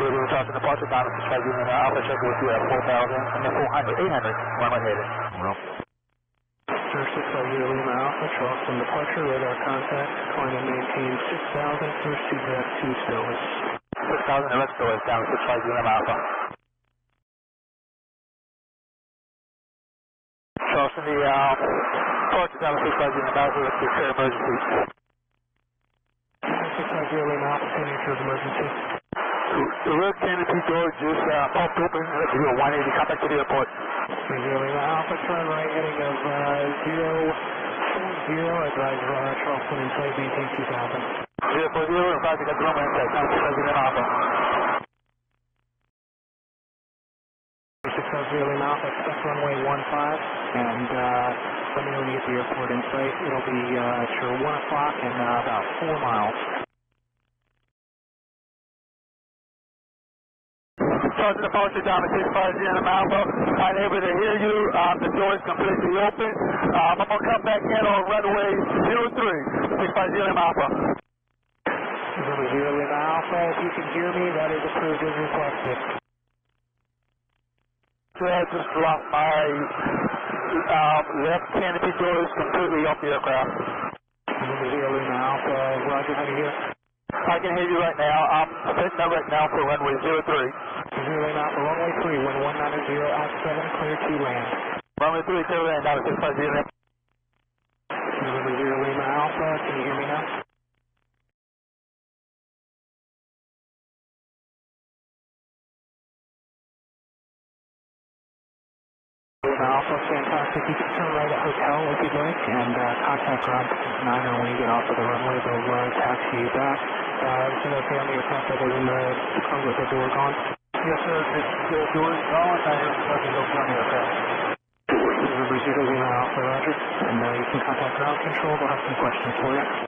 Zulu Charleston departure, down to 65 Union Alpha, check with you at 4,000, and then 400, 800, runway headed. Well. Sir, 65 Lima Alpha, Charleston departure, radar contact, climb and maintain 6,000, first to draft 2 stowers. 6,000, the rest stowers, down to 65 Union Alpha. Charleston, the departure down to 65 Union Alpha, let's declare emergency. 65 Lima Alpha, 10 acres emergency. The red canopy door just popped open. Let's do a 180. Contact to the airport. 30 Lima Alpha, turn right heading of 040. Advise Charleston in sight, maintain 2,000. 040, and 5 to get the runway inside. Contact to Lima Alpha. 60 Lima Alpha, expect runway 15, and let me know when you get the airport in sight. It'll be at your 1 o'clock and about 4 miles. Charleston departure down to 65 Union Alpha. I'm able to hear you. The door is completely open. I'm going to come back in on runway 03, 65 Union Alpha. Runway 0 Lima Alpha, if you can hear me, that is approved as requested. So I just lost my left canopy door is completely off the aircraft. Runway 0 Lima Alpha, Roger, how do you hear? I can hear you right now. I'm setting up right now for runway 03. 0 Lima Alpha, runway 3, wind 190 at 7, clear to land. Runway 3, clear to land, down to 65 Union. Runway 0 Lima Alpha, can you hear me now? Lima Alpha, fantastic. You can turn right at hotel if you'd like, and contact ground 9 when you get off of the runway. They'll taxi you back. Everything okay on the aircraft other than the door gone? Yes, sir. The door is gone. I have nothing else on the aircraft. Number 0 Lima Alpha, Roger. And you can contact ground control. They'll have some questions for you.